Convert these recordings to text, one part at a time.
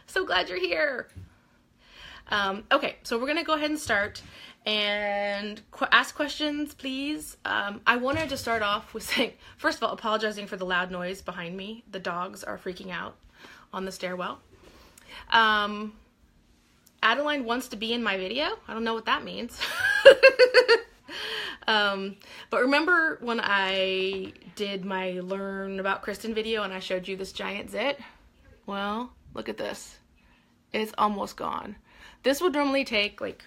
So glad you're here. Okay, so we're gonna go ahead and start and ask questions, please. I wanted to start off with saying, first of all, apologizing for the loud noise behind me. The dogs are freaking out on the stairwell. Adeline wants to be in my video. I don't know what that means. But remember when I did my Learn About Cristin video and I showed you this giant zit? Well, look at this. It's almost gone. This would normally take like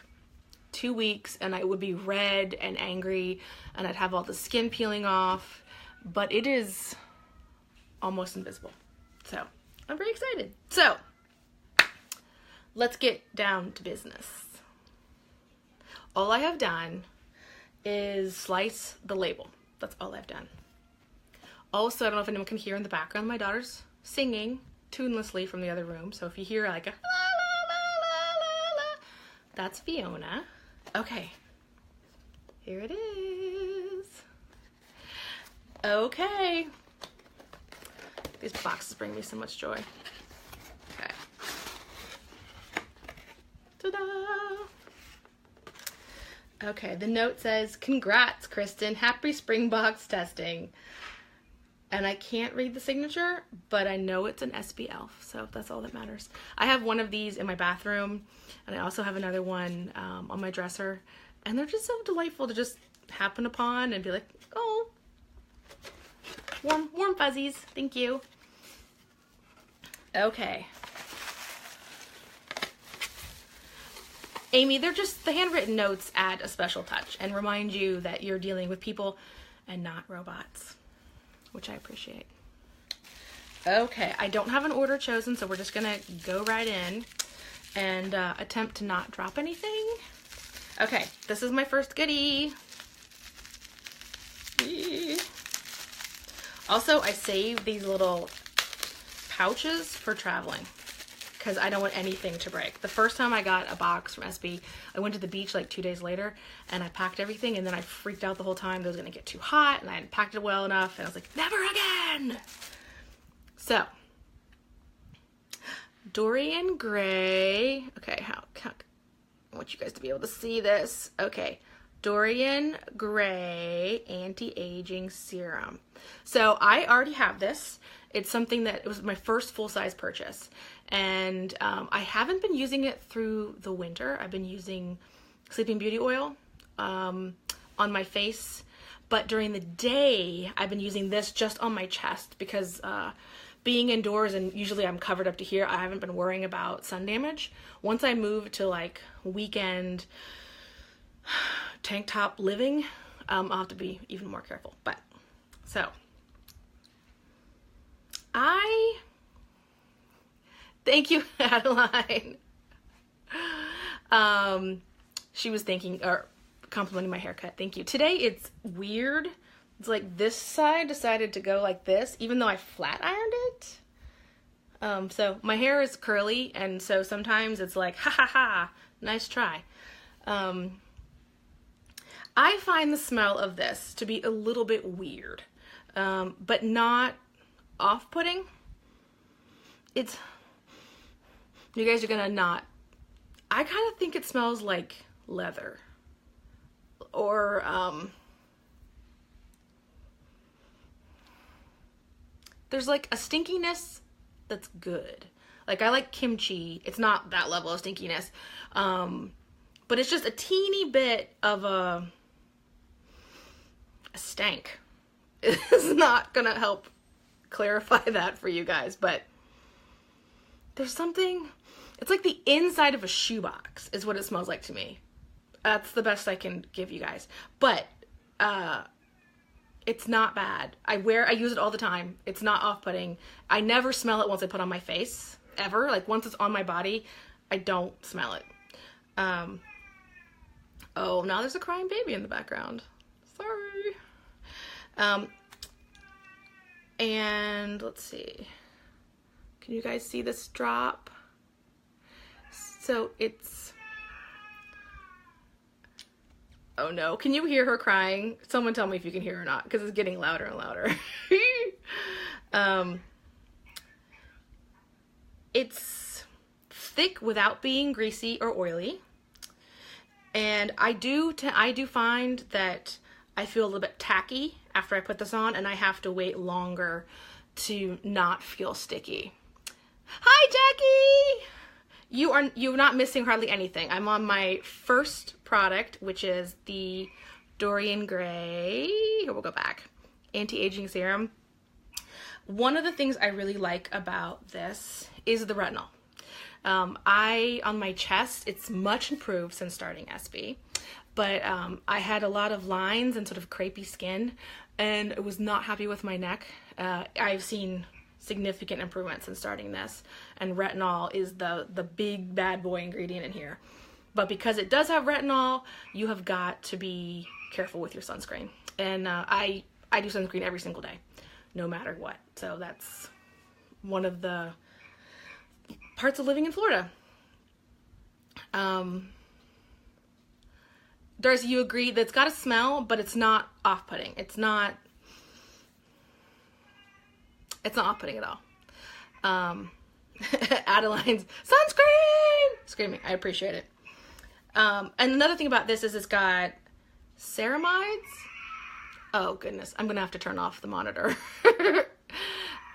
2 weeks and I would be red and angry and I'd have all the skin peeling off, but it is almost invisible. So I'm very excited. So let's get down to business. All I have done is slice the label. That's all I've done. Also, I don't know if anyone can hear in the background, my daughter's singing tunelessly from the other room. So if you hear like a la la la la la la, that's Fiona. Okay, here it is. Okay. These boxes bring me so much joy. Okay. Ta-da! Okay, the note says, congrats, Cristin. Happy spring box testing. And I can't read the signature, but I know it's an SB Elf, so that's all that matters. I have one of these in my bathroom, and I also have another one on my dresser. And they're just so delightful to just happen upon and be like, oh, warm fuzzies. Thank you. Okay. Amy, they're just, the handwritten notes add a special touch and remind you that you're dealing with people and not robots, which I appreciate. Okay, I don't have an order chosen, so we're just gonna go right in and attempt to not drop anything. Okay, this is my first goodie. Also, I save these little pouches for traveling because I don't want anything to break. The first time I got a box from SB, I went to the beach like 2 days later and I packed everything and then I freaked out the whole time that it was gonna get too hot and I hadn't packed it well enough and I was like, never again! So, Dorian Gray. Okay, how I want you guys to be able to see this. Okay, Dorian Gray Anti-Aging Serum. So I already have this. It's something that, it was my first full-size purchase. And I haven't been using it through the winter. I've been using Sleeping Beauty oil on my face. But during the day, I've been using this just on my chest because being indoors and usually I'm covered up to here, I haven't been worrying about sun damage. Once I move to like weekend tank top living, I'll have to be even more careful. But so thank you, Adeline. She was thanking or complimenting my haircut. Thank you. Today it's weird. It's like this side decided to go like this, even though I flat ironed it. So my hair is curly, and so sometimes it's like, ha ha ha, nice try. I find the smell of this to be a little bit weird, but not off-putting. It's, you guys are gonna not, I kind of think it smells like leather or there's like a stinkiness that's good. Like I like kimchi. It's not that level of stinkiness, but it's just a teeny bit of a stank. It's not gonna help clarify that for you guys, but there's something, it's like the inside of a shoebox is what it smells like to me. That's the best I can give you guys. But it's not bad. I use it all the time. It's not off-putting. I never smell it once I put it on my face, ever. Like once it's on my body, I don't smell it. Oh, now there's a crying baby in the background. Sorry. And let's see. Can you guys see this drop? So it's, oh no, can you hear her crying? Someone tell me if you can hear her or not, because it's getting louder and louder. It's thick without being greasy or oily. And I do find that I feel a little bit tacky after I put this on, and I have to wait longer to not feel sticky. Hi, Jackie! You're not missing hardly anything. I'm on my first product, which is the Dorian Gray, here we'll go back, anti-aging serum. One of the things I really like about this is the retinol. On my chest, it's much improved since starting SB, but I had a lot of lines and sort of crepey skin, and I was not happy with my neck. I've seen significant improvements in starting this, and retinol is the big bad boy ingredient in here. But because it does have retinol, you have got to be careful with your sunscreen. And I do sunscreen every single day, no matter what. So that's one of the parts of living in Florida. Darcy, you agree that it's got a smell, but it's not off-putting. It's not off-putting at all. Adeline's sunscreen screaming. I appreciate it. And another thing about this is it's got ceramides. Oh goodness, I'm gonna have to turn off the monitor.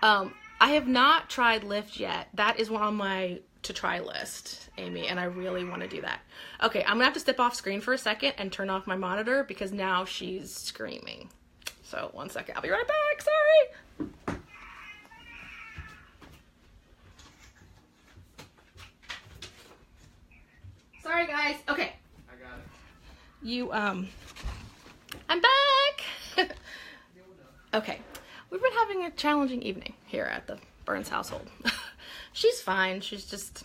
I have not tried Lift yet. That is one on my to try list, Amy, and I really want to do that. Okay, I'm gonna have to step off screen for a second and turn off my monitor because now she's screaming. So 1 second, I'll be right back, sorry. Sorry guys, okay. I got it. I'm back. Okay, we've been having a challenging evening here at the Burns household. She's fine, she's just,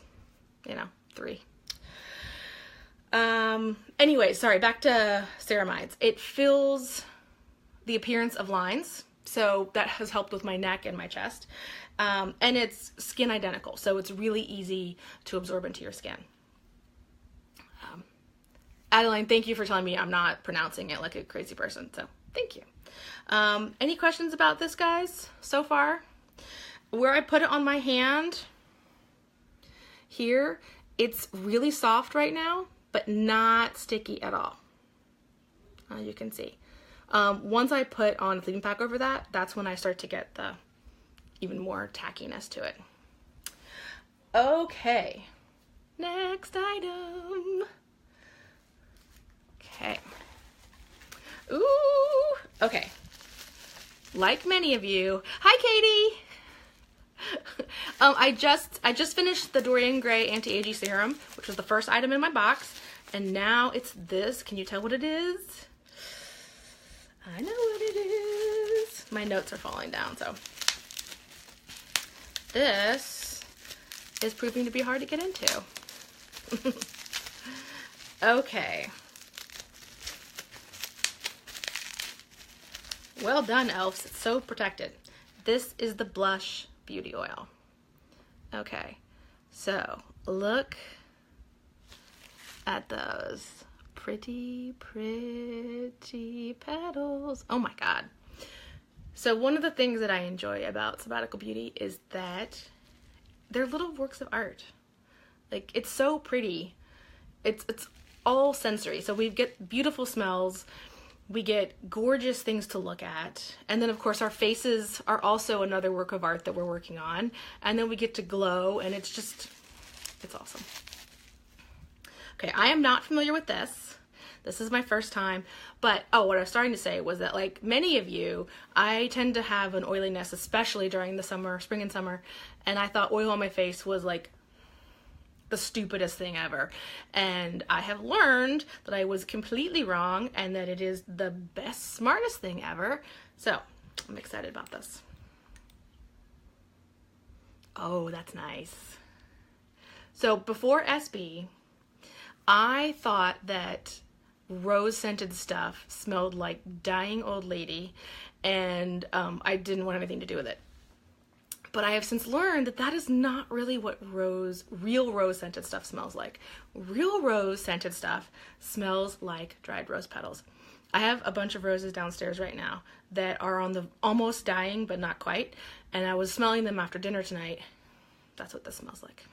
3. Anyway, sorry, back to ceramides. It fills the appearance of lines, so that has helped with my neck and my chest. And it's skin identical, so it's really easy to absorb into your skin. Adeline, thank you for telling me I'm not pronouncing it like a crazy person, so thank you. Any questions about this, guys, so far? Where I put it on my hand, here, it's really soft right now, but not sticky at all. You can see. Once I put on a sleeping pack over that, that's when I start to get the even more tackiness to it. Okay, next item. Okay. Ooh, okay. Like many of you, hi Katie. I just finished the Dorian Gray anti-aging serum, which was the first item in my box, and now it's this. Can you tell what it is? I know what it is. My notes are falling down, so this is proving to be hard to get into. Okay. Well done, elves. It's so protected. This is the blush beauty oil. Okay, so look at those pretty, pretty petals. Oh my God. So one of the things that I enjoy about Sabbatical Beauty is that they're little works of art. Like, it's so pretty. It's all sensory. So we get beautiful smells. We get gorgeous things to look at. And then of course our faces are also another work of art that we're working on. And then we get to glow, and it's awesome. Okay, I am not familiar with this. This is my first time. But, what I was starting to say was that, like many of you, I tend to have an oiliness, especially during the summer, spring and summer. And I thought oil on my face was like the stupidest thing ever, and I have learned that I was completely wrong and that it is the best, smartest thing ever. So I'm excited about this. Oh, that's nice. So before SB, I thought that rose scented stuff smelled like dying old lady, and I didn't want anything to do with it. But I have since learned that that is not really what real rose scented stuff smells like. Real rose scented stuff smells like dried rose petals. I have a bunch of roses downstairs right now that are on the almost dying, but not quite. And I was smelling them after dinner tonight. That's what this smells like.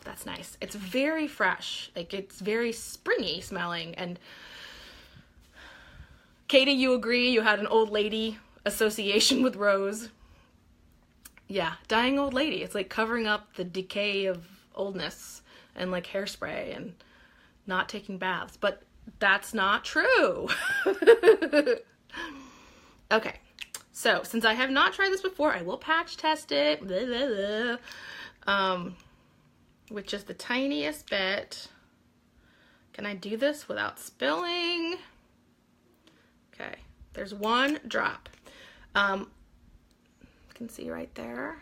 that's nice. It's very fresh. Like, it's very springy smelling. And Katie, you agree? You had an old lady association with rose. Yeah, dying old lady. It's like covering up the decay of oldness and like hairspray and not taking baths. But that's not true. Okay, so since I have not tried this before, I will patch test it. Blah, blah, blah. With just the tiniest bit. Can I do this without spilling? Okay, there's one drop. You can see right there.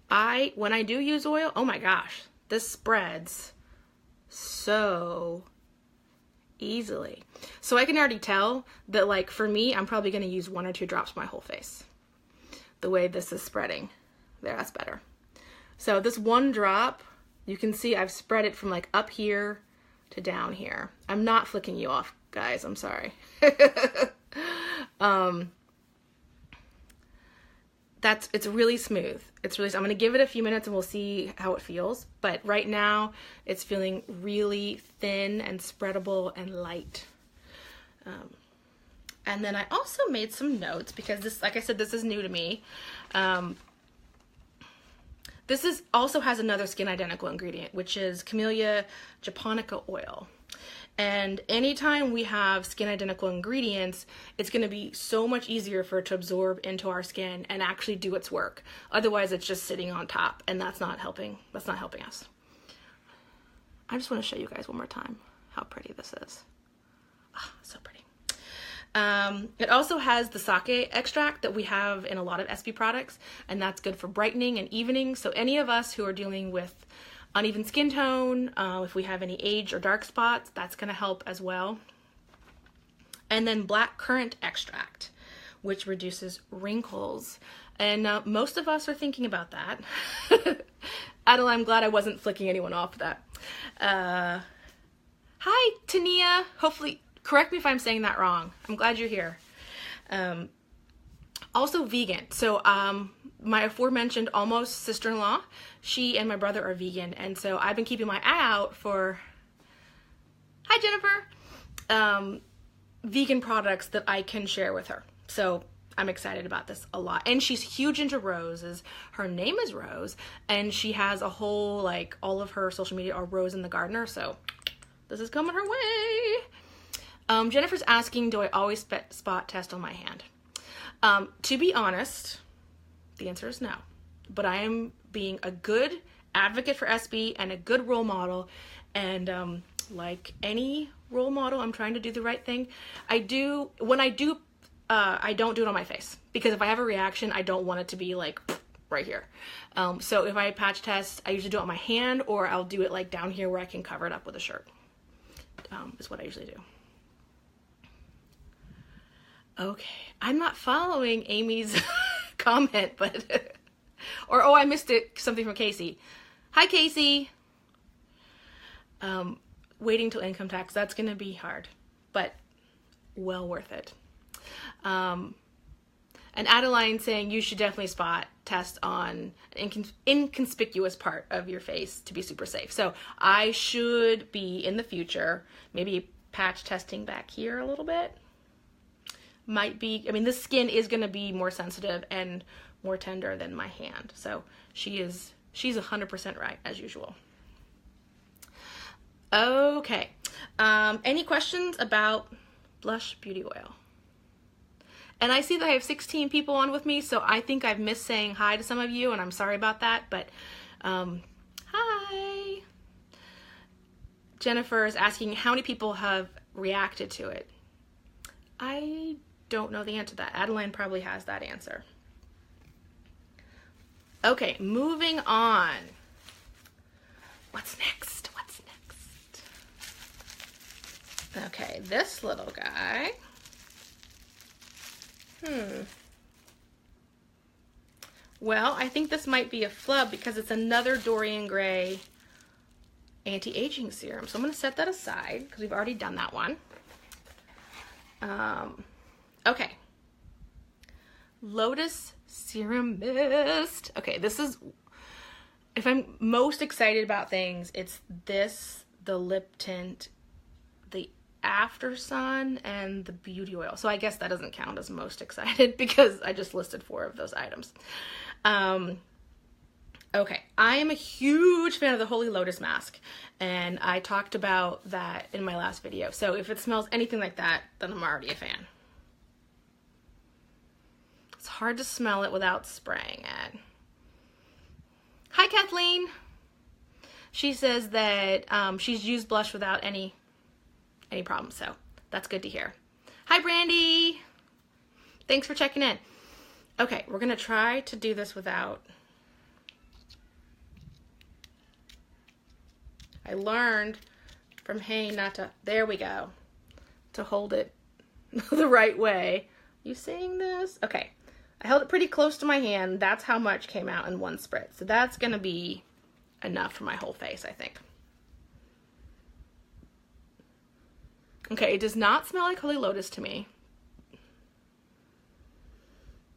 When I do use oil, oh my gosh, this spreads so easily. So I can already tell that, like, for me, I'm probably going to use 1 or 2 drops my whole face. The way this is spreading. There, that's better. So this one drop, you can see I've spread it from like up here to down here. I'm not flicking you off, guys. I'm sorry. It's really smooth. I'm going to give it a few minutes and we'll see how it feels. But right now it's feeling really thin and spreadable and light. And then I also made some notes because this, like I said, this is new to me. This also has another skin identical ingredient, which is Camellia japonica oil. And anytime we have skin identical ingredients, it's going to be so much easier for it to absorb into our skin and actually do its work. Otherwise, it's just sitting on top, and that's not helping. That's not helping us. I just want to show you guys one more time how pretty this is. Ah, so pretty. It also has the sake extract that we have in a lot of SB products, and that's good for brightening and evening. So any of us who are dealing with uneven skin tone, if we have any age or dark spots, that's going to help as well. And then black currant extract, which reduces wrinkles. And most of us are thinking about that. Adela, I'm glad I wasn't flicking anyone off with that. Hi, Tania. Hopefully, correct me if I'm saying that wrong. I'm glad you're here. Also vegan. So my aforementioned almost sister-in-law, she and my brother are vegan. And so I've been keeping my eye out for, hi Jennifer, vegan products that I can share with her. So I'm excited about this a lot. And she's huge into roses. Her name is Rose. And she has a whole, like, all of her social media are Rose and the Gardener. So this is coming her way. Jennifer's asking, do I always spot test on my hand? To be honest, the answer is no. But I am being a good advocate for SB and a good role model. And like any role model, I'm trying to do the right thing. When I do, I don't do it on my face. Because if I have a reaction, I don't want it to be like right here. So if I patch test, I usually do it on my hand, or I'll do it like down here where I can cover it up with a shirt. Is what I usually do. Okay, I'm not following Amy's comment, but, or, oh, I missed it, something from Casey. Hi, Casey. Waiting till income tax, that's going to be hard, but well worth it. And Adeline saying you should definitely spot test on an inconspicuous part of your face to be super safe. So I should be, in the future, maybe patch testing back here a little bit. Might be, I mean, this skin is going to be more sensitive and more tender than my hand. So she's 100% right, as usual. Okay. Any questions about Blush Beauty Oil? And I see that I have 16 people on with me, so I think I've missed saying hi to some of you, and I'm sorry about that, but hi. Jennifer is asking how many people have reacted to it. I don't know the answer to that. Adeline probably has that answer. Okay, moving on. What's next? What's next? Okay, this little guy. Well, I think this might be a flub because it's another Dorian Gray anti-aging serum. So I'm going to set that aside because we've already done that one. Okay. Lotus Serum Mist. Okay, this is if I'm most excited about things, it's this, the lip tint, the After Sun, and the beauty oil. So I guess that doesn't count as most excited because I just listed 4 of those items. Okay, I am a huge fan of the Holy Lotus mask, and I talked about that in my last video. So if it smells anything like that, then I'm already a fan. It's hard to smell it without spraying it. Hi, Kathleen. She says that she's used blush without any problems, so that's good to hear. Hi, Brandy. Thanks for checking in. Okay, we're gonna try to do this without. I learned from Hay not to, there we go, to hold it the right way. You seeing this? Okay, I held it pretty close to my hand. That's how much came out in one spritz. So that's gonna be enough for my whole face, I think. Okay, it does not smell like Holy Lotus to me.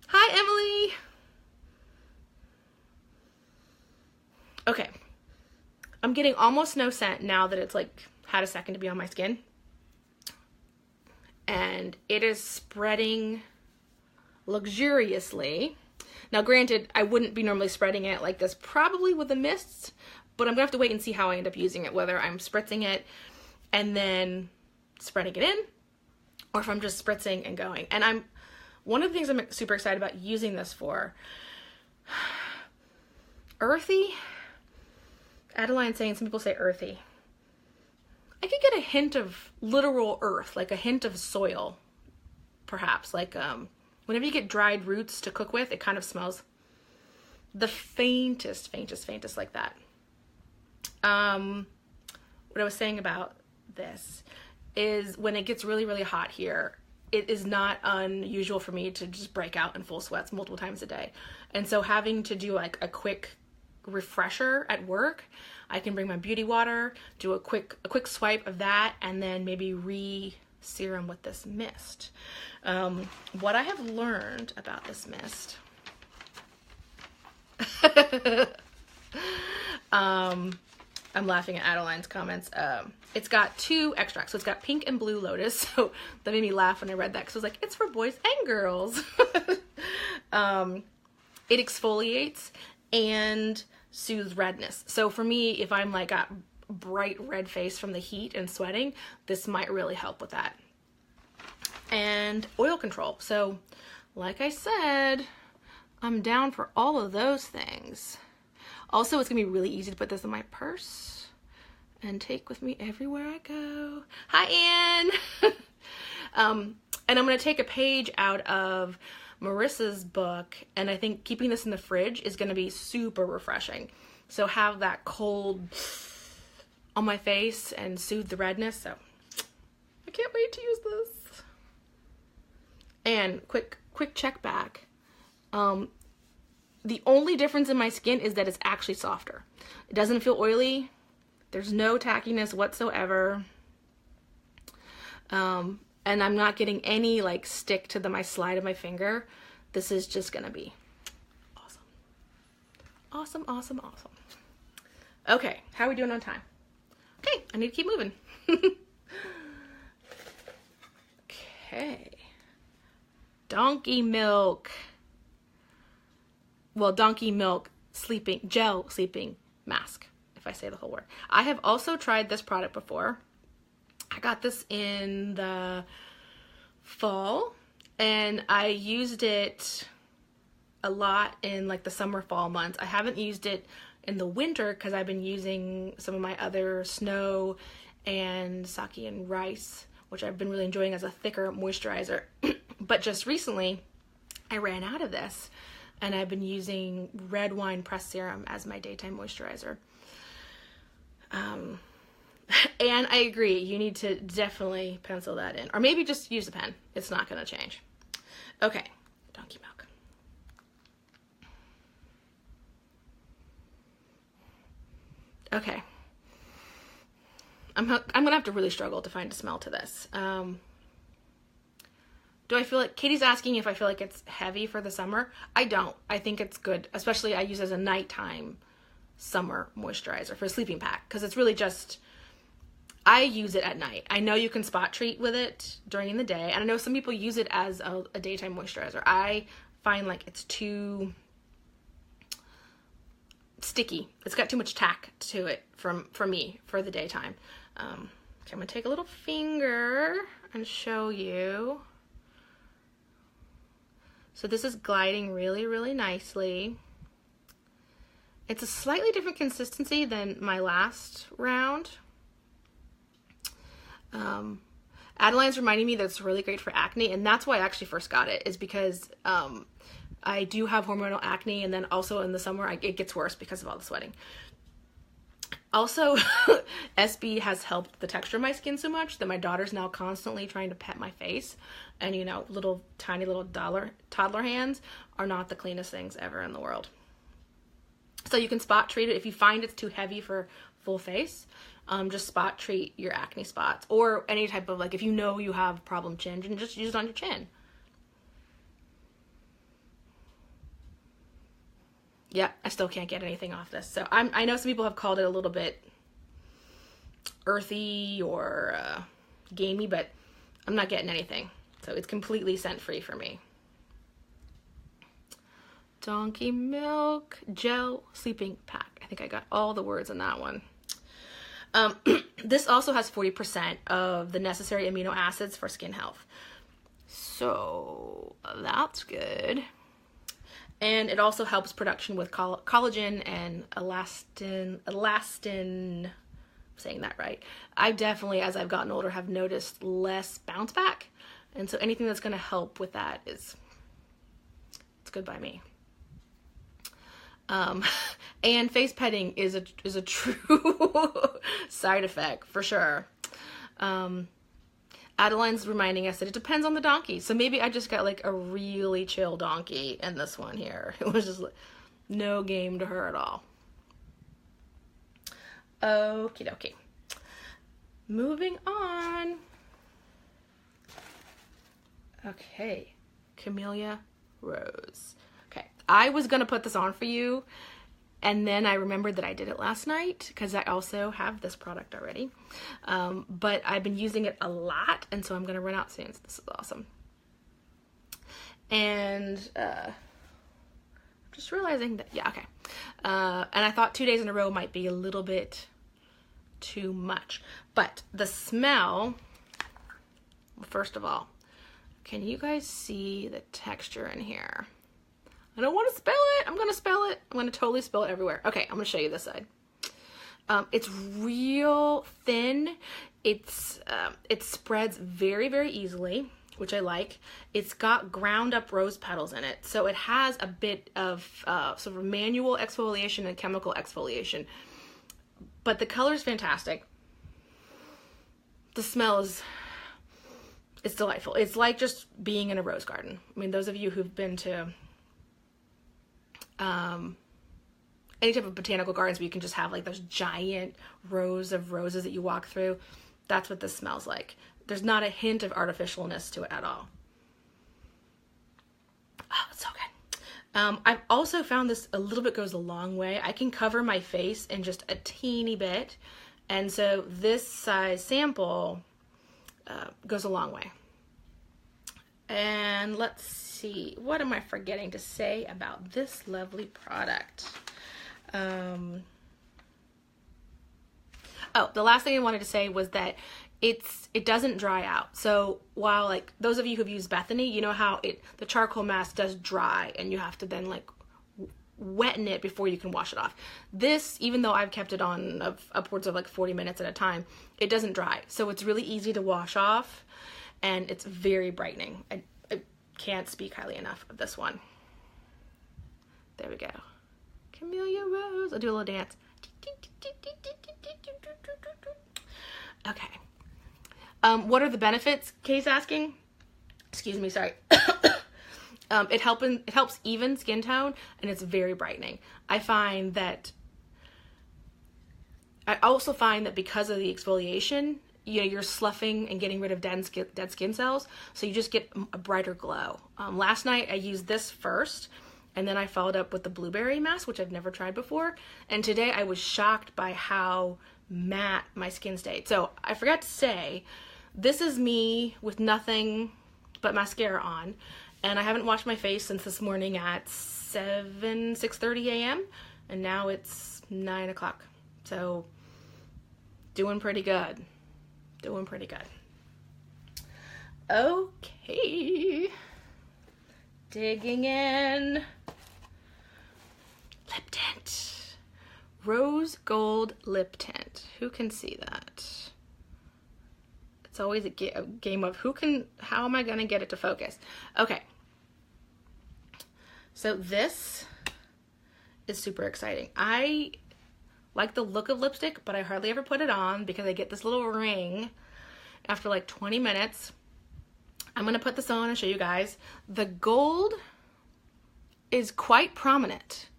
Hi, Emily. Okay. I'm getting almost no scent now that it's like had a second to be on my skin. And it is spreading luxuriously. Now granted, I wouldn't be normally spreading it like this probably with the mists, but I'm gonna have to wait and see how I end up using it, whether I'm spritzing it and then spreading it in, or if I'm just spritzing and going. And one of the things I'm super excited about using this for, earthy. Adeline's saying some people say earthy. I could get a hint of literal earth, like a hint of soil, perhaps. Like whenever you get dried roots to cook with, it kind of smells the faintest like that. What I was saying about this is when it gets really, really hot here, it is not unusual for me to just break out in full sweats multiple times a day. And so having to do like a quick refresher at work, I can bring my beauty water, do a quick swipe of that, and then maybe re-serum with this mist. What I have learned about this mist, I'm laughing at Adeline's comments. It's got 2 extracts, so it's got pink and blue lotus, so that made me laugh when I read that, because I was like, it's for boys and girls. It exfoliates and soothes redness. So for me, if I'm like got bright red face from the heat and sweating, this might really help with that. And oil control. So like I said, I'm down for all of those things. Also, it's gonna be really easy to put this in my purse and take with me everywhere I go. Hi, Anne. And I'm gonna take a page out of Marissa's book, and I think keeping this in the fridge is gonna be super refreshing. So have that cold on my face and soothe the redness. So I can't wait to use this. And quick check back. The only difference in my skin is that it's actually softer. It doesn't feel oily. There's no tackiness whatsoever. And I'm not getting any like stick to my slide of my finger. This is just gonna be awesome. Awesome, awesome, awesome. Okay, how are we doing on time? Okay, I need to keep moving. Okay. Donkey milk. Well, donkey milk gel sleeping mask, if I say the whole word. I have also tried this product before. I got this in the fall, and I used it a lot in like the summer fall months. I haven't used it in the winter because I've been using some of my other snow and sake and rice, which I've been really enjoying as a thicker moisturizer. But just recently I ran out of this, and I've been using red wine pressed serum as my daytime moisturizer. And I agree, you need to definitely pencil that in. Or maybe just use a pen. It's not going to change. Okay, donkey milk. Okay. I'm going to have to really struggle to find a smell to this. Do I feel like, Katie's asking if I feel like it's heavy for the summer. I don't. I think it's good. Especially I use it as a nighttime summer moisturizer for a sleeping pack, because it's really just, I use it at night. I know you can spot treat with it during the day, and I know some people use it as a daytime moisturizer. I find like it's too sticky. It's got too much tack to it for me for the daytime. Okay, I'm gonna take a little finger and show you. So this is gliding really, really nicely. It's a slightly different consistency than my last round. Adeline's reminding me that it's really great for acne, and that's why I actually first got it, is because I do have hormonal acne, and then also in the summer it gets worse because of all the sweating. Also, SB has helped the texture of my skin so much that my daughter's now constantly trying to pet my face, and you know, tiny little toddler hands are not the cleanest things ever in the world. So you can spot treat it if you find it's too heavy for full face. Just spot treat your acne spots, or any type of, like, if you know you have problem chin, just use it on your chin. Yeah, I still can't get anything off this. So I know some people have called it a little bit earthy or gamey, but I'm not getting anything. So it's completely scent free for me. Donkey Milk Gel Sleeping Pack. I think I got all the words in that one. This also has 40% of the necessary amino acids for skin health. So that's good. And it also helps production with collagen and elastin, I'm saying that right. I definitely, as I've gotten older, have noticed less bounce back. And so anything that's going to help with that it's good by me. And face petting is a true side effect for sure. Adeline's reminding us that it depends on the donkey. So maybe I just got like a really chill donkey in this one here. It was just like no game to her at all. Okie dokie. Moving on. Okay. Camellia Rose. Okay. I was going to put this on for you, and then I remembered that I did it last night because I also have this product already. But I've been using it a lot, and so I'm going to run out soon. So this is awesome. And just realizing that, yeah, okay. And I thought 2 days in a row might be a little bit too much. But the smell, well, first of all, can you guys see the texture in here? I don't want to spell it. I'm going to spell it. I'm going to totally spill it everywhere. Okay, I'm going to show you this side. It's real thin. It spreads very, very easily, which I like. It's got ground up rose petals in it. So it has a bit of sort of manual exfoliation and chemical exfoliation. But the color is fantastic. The smell it's delightful. It's like just being in a rose garden. I mean, those of you who've been to any type of botanical gardens where you can just have like those giant rows of roses that you walk through, that's what this smells like. There's not a hint of artificialness to it at all. Oh, it's so good. I've also found this a little bit goes a long way. I can cover my face in just a teeny bit, and so this size sample goes a long way. And let's see, what am I forgetting to say about this lovely product? Oh, the last thing I wanted to say was that it doesn't dry out. So while like those of you who've used Bethany, you know how the charcoal mask does dry and you have to then like wetten it before you can wash it off. This, even though I've kept it on upwards of like 40 minutes at a time, it doesn't dry. So it's really easy to wash off, and it's very brightening. I can't speak highly enough of this one. There we go. Camellia Rose. I'll do a little dance. Okay. What are the benefits? Kay's asking. Excuse me, sorry. It helps even skin tone, and it's very brightening. I also find that because of the exfoliation, you know, you're sloughing and getting rid of dead skin cells, so you just get a brighter glow. Last night I used this first, And then I followed up with the blueberry mask, which I've never tried before. And today I was shocked by how matte my skin stayed. So I forgot to say, this is me with nothing but mascara on. And I haven't washed my face since this morning at 6:30 a.m. And now it's 9 o'clock. So doing pretty good. Doing pretty good. Okay. Digging in. Lip tint. Rose gold lip tint. Who can see that? It's always a game of how am I going to get it to focus? Okay. So this is super exciting. I like the look of lipstick, but I hardly ever put it on because I get this little ring after like 20 minutes. I'm going to put this on and show you guys. The gold is quite prominent,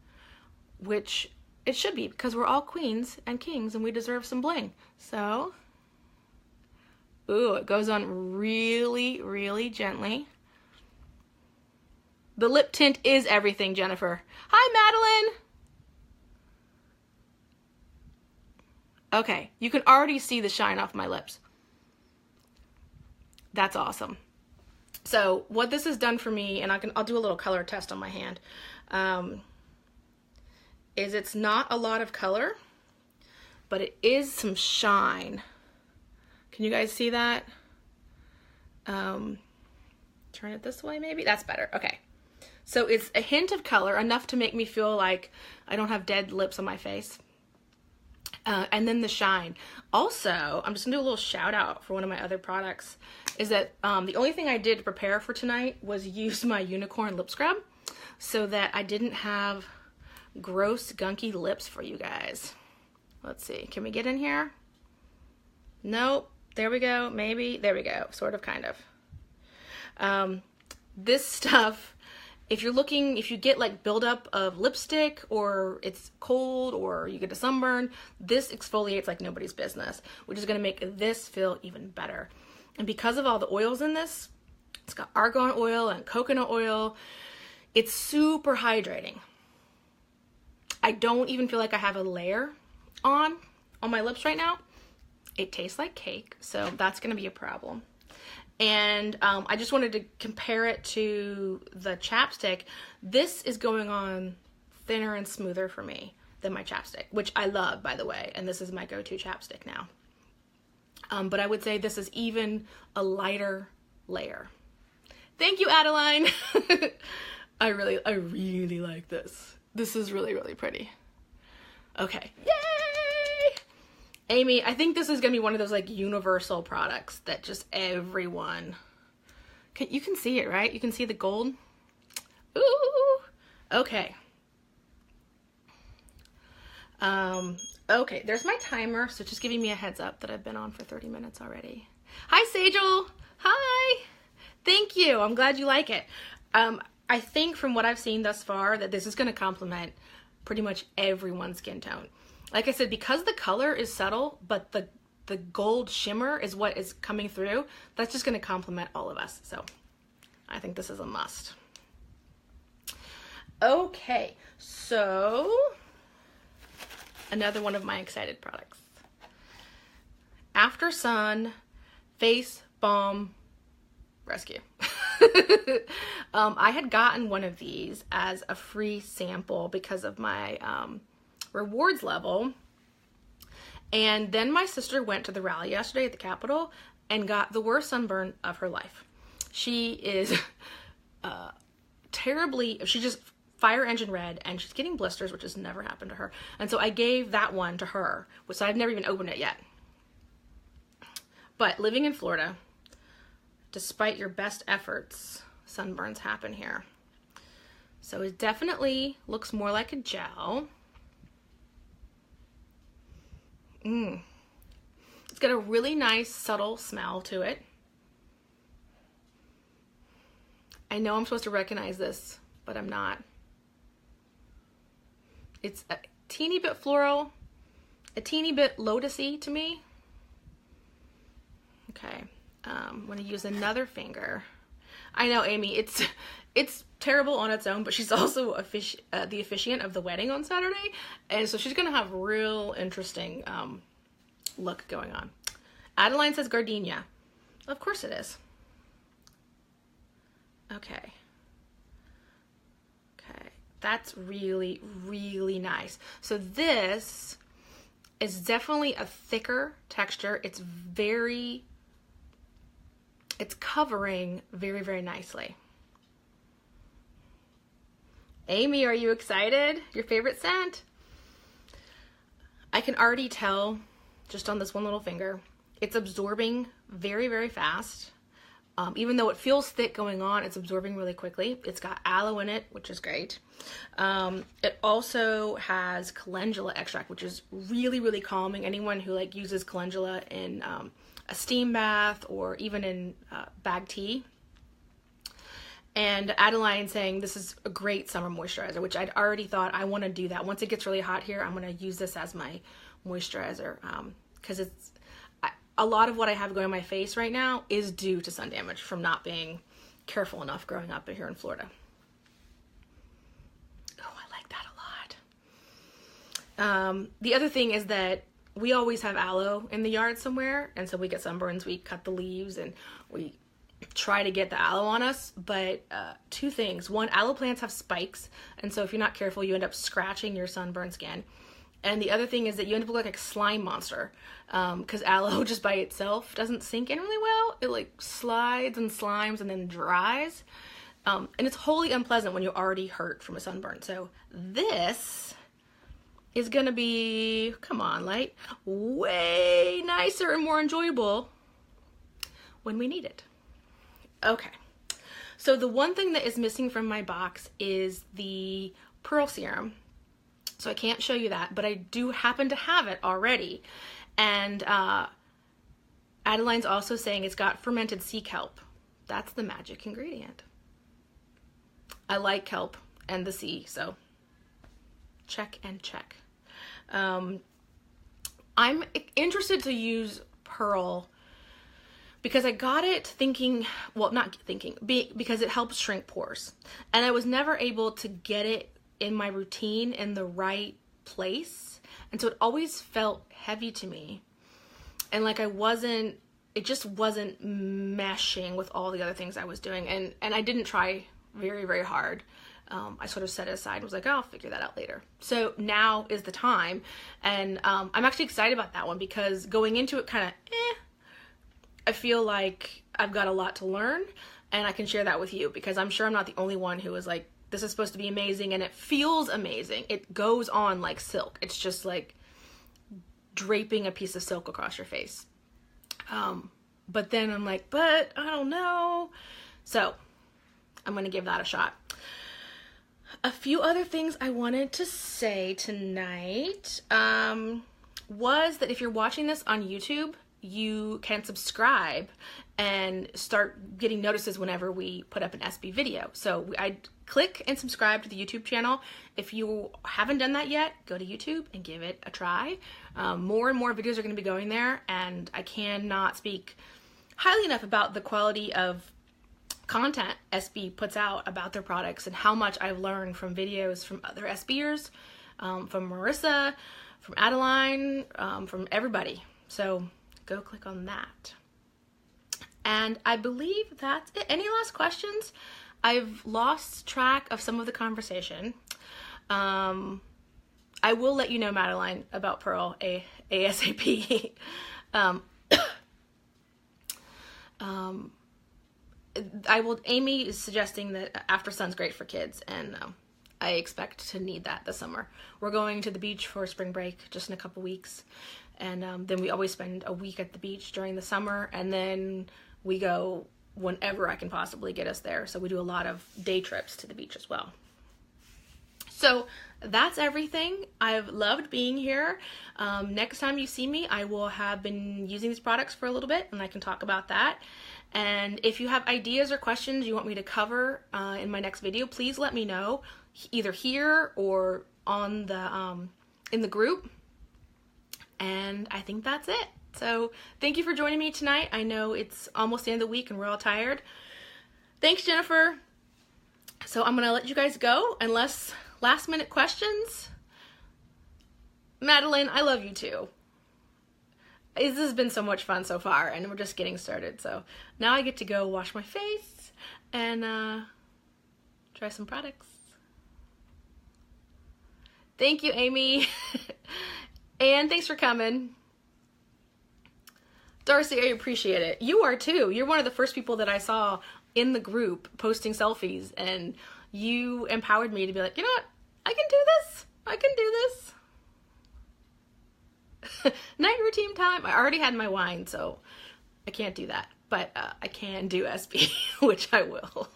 which it should be because we're all queens and kings and we deserve some bling. So, ooh, it goes on really, really gently. The lip tint is everything, Jennifer. Hi, Madeline. Okay, you can already see the shine off my lips. That's awesome. So what this has done for me, and I'll do a little color test on my hand, is it's not a lot of color, but it is some shine. Can you guys see that? Turn it this way maybe? That's better. Okay. So it's a hint of color, enough to make me feel like I don't have dead lips on my face. And then the shine. Also, I'm just gonna do a little shout out for one of my other products, is that the only thing I did to prepare for tonight was use my unicorn lip scrub so that I didn't have gross, gunky lips for you guys. Let's see, can we get in here? Nope, there we go, maybe, there we go, sort of, kind of. This stuff, if you get like buildup of lipstick or it's cold or you get a sunburn, this exfoliates like nobody's business, which is gonna make this feel even better. And because of all the oils in this, it's got argan oil and coconut oil, it's super hydrating. I don't even feel like I have a layer on my lips right now. It tastes like cake, so that's gonna be a problem. And I just wanted to compare it to the chapstick. This is going on thinner and smoother for me than my chapstick, which I love, by the way, and this is my go-to chapstick now. But I would say this is even a lighter layer. Thank you, Adeline. I really like this. This is really, really pretty. Okay, yay! Amy, I think this is gonna be one of those like universal products that just everyone you can see it, right? You can see the gold. Ooh, okay. Okay, there's my timer, so just giving me a heads up that I've been on for 30 minutes already. Hi, Sajal. Hi. Thank you. I'm glad you like it. I think from what I've seen thus far that this is gonna complement pretty much everyone's skin tone. Like I said, because the color is subtle, but the gold shimmer is what is coming through, that's just going to complement all of us. So I think this is a must. Okay, so another one of my excited products. After Sun Face Balm Rescue. I had gotten one of these as a free sample because of my rewards level, and then my sister went to the rally yesterday at the Capitol and got the worst sunburn of her life. She is she just fire engine red, and she's getting blisters, which has never happened to her. And so I gave that one to her, which I've never even opened it yet. But living in Florida, despite your best efforts, sunburns happen here. So it definitely looks more like a gel. It's got a really nice subtle smell to it. I know I'm supposed to recognize this, but I'm not. It's a teeny bit floral, a teeny bit lotusy to me. Okay, I'm gonna use another finger. I know, Amy, it's terrible on its own, but she's also the officiant of the wedding on Saturday, and so she's gonna have real interesting look going on. Adeline says gardenia. Of course it is. Okay. Okay, that's really, really nice. So this is definitely a thicker texture. It's covering very, very nicely. Amy, are you excited? Your favorite scent? I can already tell just on this one little finger, it's absorbing very, very fast. Even though it feels thick going on, it's absorbing really quickly. It's got aloe in it, which is great. It also has calendula extract, which is really, really calming. Anyone who like uses calendula in a steam bath or even in bag tea. And Adeline saying this is a great summer moisturizer, which I'd already thought I want to do that. Once it gets really hot here, I'm going to use this as my moisturizer because it's a lot of what I have going on my face right now is due to sun damage from not being careful enough growing up here in Florida. Oh, I like that a lot. The other thing is that we always have aloe in the yard somewhere, and so we get sunburns, we cut the leaves, and we try to get the aloe on us, but two things. One, aloe plants have spikes, and so if you're not careful, you end up scratching your sunburned skin. And the other thing is that you end up looking like a slime monster because aloe just by itself doesn't sink in really well. It like slides and slimes and then dries. And it's wholly unpleasant when you're already hurt from a sunburn. So this is going to be, come on, light, way nicer and more enjoyable when we need it. Okay. So the one thing that is missing from my box is the pearl serum. So I can't show you that, but I do happen to have it already. And Adeline's also saying it's got fermented sea kelp. That's the magic ingredient. I like kelp and the sea, so check and check. I'm interested to use pearl because I got it thinking, well, not thinking, because it helps shrink pores. And I was never able to get it in my routine in the right place, and so it always felt heavy to me, and like it just wasn't meshing with all the other things I was doing, and I didn't try very, very hard. I sort of set it aside and was like, oh, I'll figure that out later. So now is the time, and I'm actually excited about that one because going into it kind of I feel like I've got a lot to learn, and I can share that with you because I'm sure I'm not the only one who is like, this is supposed to be amazing, and it feels amazing. It goes on like silk. It's just like draping a piece of silk across your face. But then I'm like, but I don't know. So I'm going to give that a shot. A few other things I wanted to say tonight was that if you're watching this on YouTube, you can subscribe and start getting notices whenever we put up an SB video. So I'd click and subscribe to the YouTube channel. If you haven't done that yet, go to YouTube and give it a try. More and more videos are going to be going there, and I cannot speak highly enough about the quality of content SB puts out about their products and how much I've learned from videos from other SBers, from Marissa, from Adeline, from everybody. So go click on that. And I believe that's it. Any last questions? I've lost track of some of the conversation. I will let you know, Madeline, about Pearl ASAP. Amy is suggesting that After Sun's great for kids, and I expect to need that this summer. We're going to the beach for spring break just in a couple weeks, and then we always spend a week at the beach during the summer, and then we go whenever I can possibly get us there. So we do a lot of day trips to the beach as well. So that's everything. I've loved being here. Next time you see me, I will have been using these products for a little bit, and I can talk about that. And if you have ideas or questions you want me to cover in my next video, please let me know, either here or on the in the group. And I think that's it. So thank you for joining me tonight. I know it's almost the end of the week and we're all tired. Thanks, Jennifer. So I'm gonna let you guys go unless last minute questions. Madeline, I love you too. This has been so much fun so far, and we're just getting started. So now I get to go wash my face and try some products. Thank you, Amy. And thanks for coming. Darcy, I appreciate it. You are too. You're one of the first people that I saw in the group posting selfies, and you empowered me to be like, you know what? I can do this. I can do this. Night routine time. I already had my wine, so I can't do that. But I can do SB, which I will.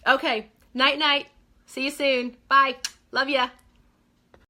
Okay. Night, night. See you soon. Bye. Love ya.